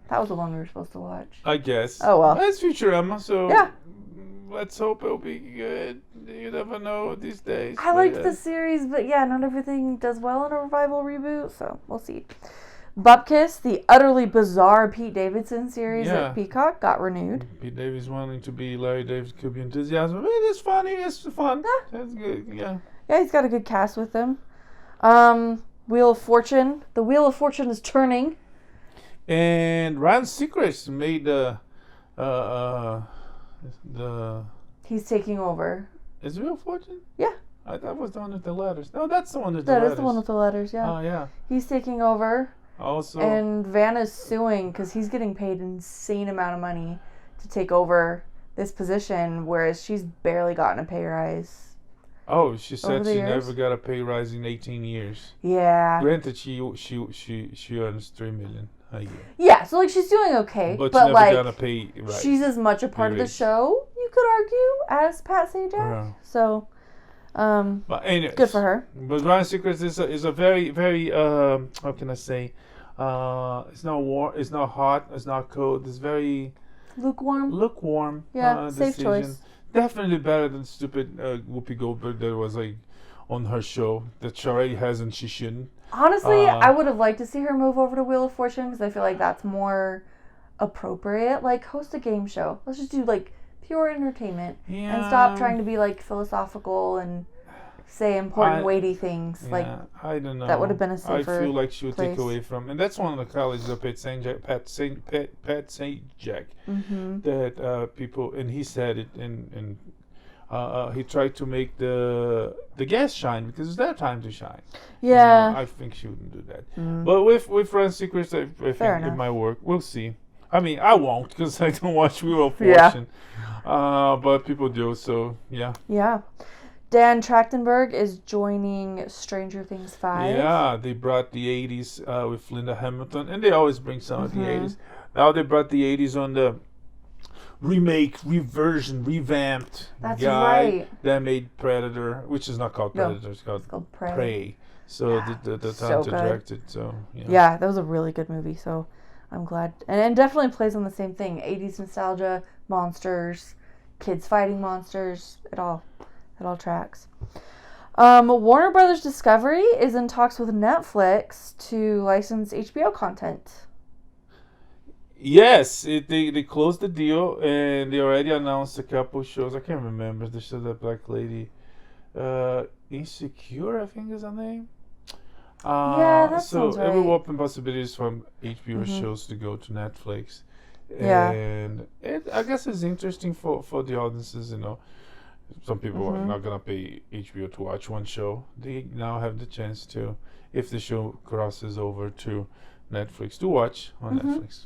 That was the one we were supposed to watch. I guess. Oh, well. That's Futurama, so yeah. Let's hope it'll be good. You never know these days. I liked the series, but not everything does well in a revival reboot, so we'll see. Bupkis, the utterly bizarre Pete Davidson series at Peacock, got renewed. Pete Davidson wanting to be Larry David could be enthusiasm. It's funny, it's fun. That's good, yeah. Yeah, he's got a good cast with him. Wheel of Fortune. The Wheel of Fortune is turning. And Ryan Seacrest made the He's taking over. Is it Wheel of Fortune? Yeah. I thought it was the one with the letters. No, that's the one with the letters. That is the one with the letters, yeah. Oh, yeah. He's taking over. Also. And Vana's suing because he's getting paid an insane amount of money to take over this position, whereas she's barely gotten a pay rise. Oh, she said she never got a pay rise in 18 years. Yeah. Granted, she earns $3 million a year. Yeah, so she's doing okay, but never got a pay rise. She's as much a part of the show, you could argue, as Pat Sajak. Yeah. So, but anyways, good for her. But Ryan Seacrest is a very, very how can I say? It's not warm, it's not hot, it's not cold. It's very lukewarm. Yeah, safe decision. choice. Definitely better than stupid Whoopi Goldberg that was on her show that she already has and she shouldn't. Honestly, I would have liked to see her move over to Wheel of Fortune because I feel like that's more appropriate. Host a game show. Let's just do pure entertainment and stop trying to be philosophical and say important, weighty things. I don't know. That would have been a safer I feel like she would place. take away from, and that's one of the colleagues of Pat Sajak, that people, and he said it, and he tried to make the gas shine because it's their time to shine. Yeah. I think she wouldn't do that. But with Run Seacrest, I think enough. it might work. We'll see. I mean, I won't because I don't watch Wheel of Yeah. Fortune. But people do, so yeah. Yeah. Dan Trachtenberg is joining Stranger Things 5. Yeah, they brought the 80s with Linda Hamilton, and they always bring some of the 80s. Now they brought the 80s on the remake, revamped That's guy right. that made Predator, which is not called Predator, it's called Prey. So Yeah, the time so to good. direct it. So Yeah, that was a really good movie. So I'm glad, and definitely plays on the same thing: 80s nostalgia, monsters, kids fighting monsters. It all tracks. Warner Brothers Discovery is in talks with Netflix to license HBO content. Yes, they closed the deal and they already announced a couple shows. I can't remember the show, that black lady, Insecure, I think is her name. Yeah, that so sounds right. it will open possibilities from HBO shows to go to Netflix. Yeah. And I guess it's interesting for the audiences, you know. Some people are not gonna pay HBO to watch one show. They now have the chance to, if the show crosses over to Netflix, to watch on Netflix.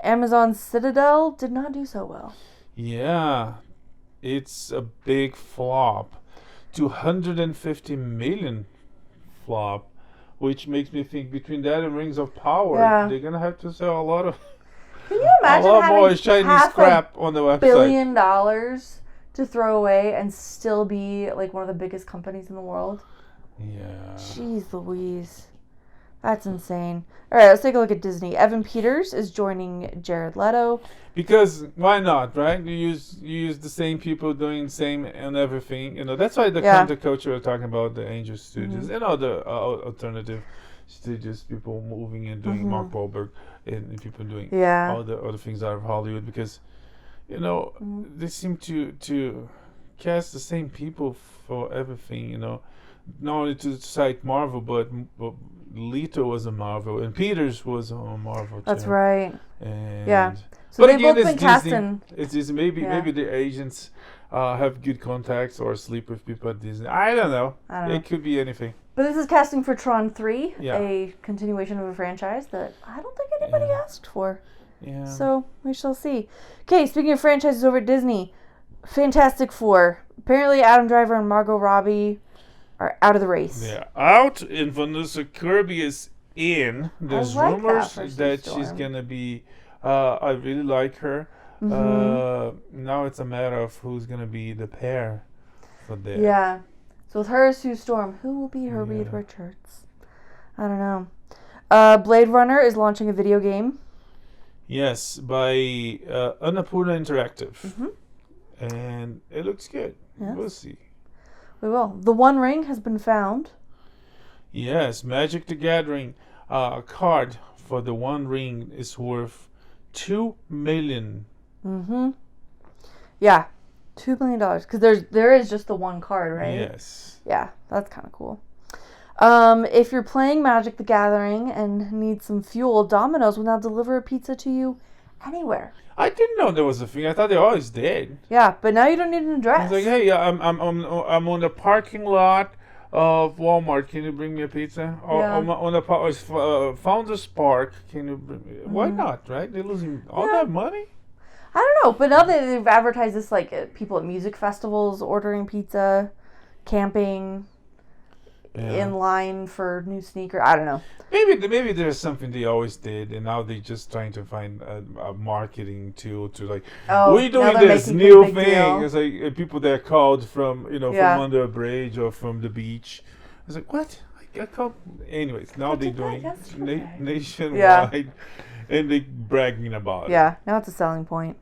Amazon's Citadel did not do so well. Yeah, it's a big flop. 250 million flop, which makes me think between that and Rings of Power, they're gonna have to sell a lot of Can you imagine a lot having more Chinese crap on the website. $1 billion to throw away and still be like one of the biggest companies in the world? Yeah. Jeez Louise. That's insane. All right, let's take a look at Disney. Evan Peters is joining Jared Leto. Because why not, right? You use the same people doing the same and everything. You know, that's why the content culture we're talking about, the Angel Studios and other alternative studios, people moving and doing Mark Wahlberg and people doing all the other things out of Hollywood, because you know they seem to cast the same people for everything. You know, not only to cite Marvel, but Leto was a Marvel and Peters was a Marvel. That's too. right. And so they've both been casting. It's just maybe the agents have good contacts or sleep with people at Disney. I don't know. It could be anything. But this is casting for Tron 3, a continuation of a franchise that I don't think anybody asked for. Yeah. So we shall see. Okay, speaking of franchises over at Disney, Fantastic Four. Apparently Adam Driver and Margot Robbie are out of the race. Yeah, out, and Vanessa Kirby is in. There's rumors that she's gonna be. I really like her. Now it's a matter of who's gonna be the pair for that. Yeah. So with her, Sue Storm, who will be her Reed Richards? I don't know. Blade Runner is launching a video game. Yes, by Annapurna Interactive, and it looks good. Yes. We'll see. We will. The One Ring has been found. Yes, Magic the Gathering card for the One Ring is worth $2 million. Yeah, $2 million, because there is just the one card, right? Yes. Yeah, that's kind of cool. If you're playing Magic the Gathering and need some fuel, Dominos will now deliver a pizza to you anywhere. I didn't know there was a thing. I thought they always did. Yeah, but now you don't need an address. I was like, hey, I'm on the parking lot of Walmart. Can you bring me a pizza? Or on the Founders Park. Can you bring me? Why not? Right? They're losing all that money. I don't know, but now they've advertised this like people at music festivals ordering pizza, camping, in line for new sneaker. I don't know. Maybe there's something they always did, and now they're just trying to find a marketing tool to like, we're doing this new thing. Deal. It's like people that called from from under a bridge or from the beach. I was like, what? I called. Anyways, now they're doing nationwide, and they bragging about it. Yeah, now it's a selling point.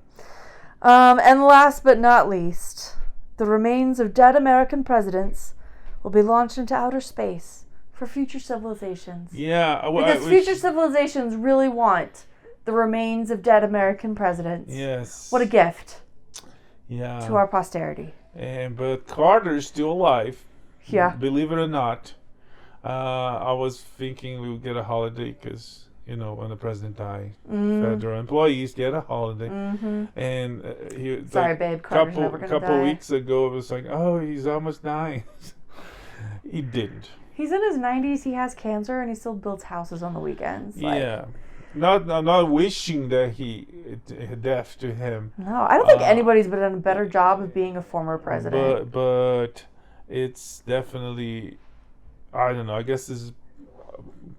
And last but not least, the remains of dead American presidents will be launched into outer space for future civilizations. Yeah. Because future civilizations really want the remains of dead American presidents. Yes. What a gift. Yeah. To our posterity. But Carter's still alive. Yeah. Believe it or not. I was thinking we would get a holiday because when the president died, federal employees get a holiday. And Sorry, babe. Carter's never gonna couple die. weeks ago, it was like, oh, he's almost dying. He didn't. He's in his 90s. He has cancer, and he still builds houses on the weekends. Yeah. I'm not wishing that death to him. No, I don't think anybody's been done a better job of being a former president. But it's definitely, I don't know. I guess this is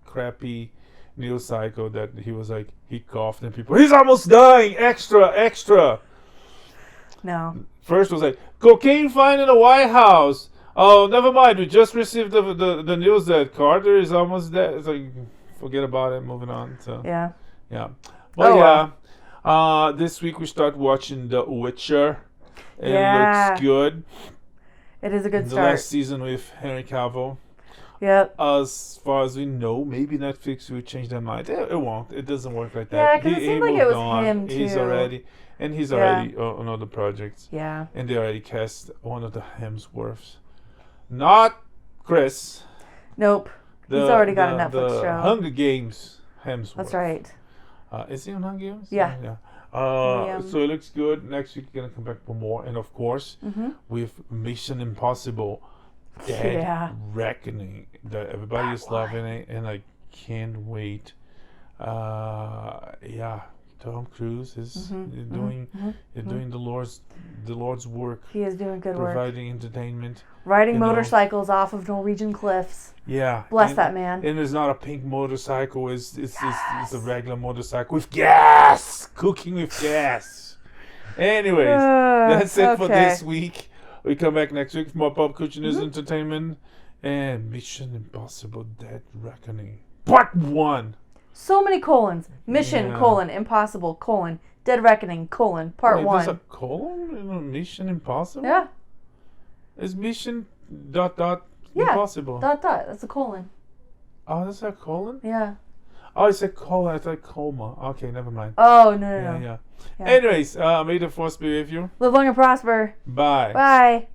crappy news cycle that he coughed and people, he's almost dying. Extra. No. First was like cocaine find in the White House. Oh, never mind. We just received the news that Carter is almost dead. It's like, forget about it. Moving on. So yeah. Well, this week we start watching The Witcher. It looks good. It is a good the start. last season with Henry Cavill. Yep. As far as we know, maybe Netflix will change their mind. It won't. It doesn't work like that. Yeah, because it seemed like it was him too. He's already on other projects. Yeah. And they already cast one of the Hemsworths. Not Chris. Nope. He's already got a Netflix the show. Hunger Games Hemsworth. That's right. Is he on Hunger Games? Yeah. So it looks good. Next week we're gonna come back for more, and of course with Mission Impossible Dead Reckoning, that everybody is loving it, and I can't wait. Tom Cruise is doing the Lord's work. He is doing good work. Providing entertainment. Riding motorcycles off of Norwegian cliffs. Yeah. Bless that man. And it's not a pink motorcycle. It's a regular motorcycle with gas. Cooking with gas. Anyways, that's it for this week. We come back next week for more pop culture news, entertainment, and Mission Impossible Dead Reckoning. Part 1. So many colons. Mission, Impossible, Dead Reckoning, Part 1. There's a colon in Mission Impossible? Yeah. It's Mission ... Impossible. ... That's a colon. Oh, that's a colon? Yeah. Oh, it's a colon. I thought coma. Okay, never mind. Oh, no. Yeah. Anyways, may the force be with you. Live long and prosper. Bye. Bye.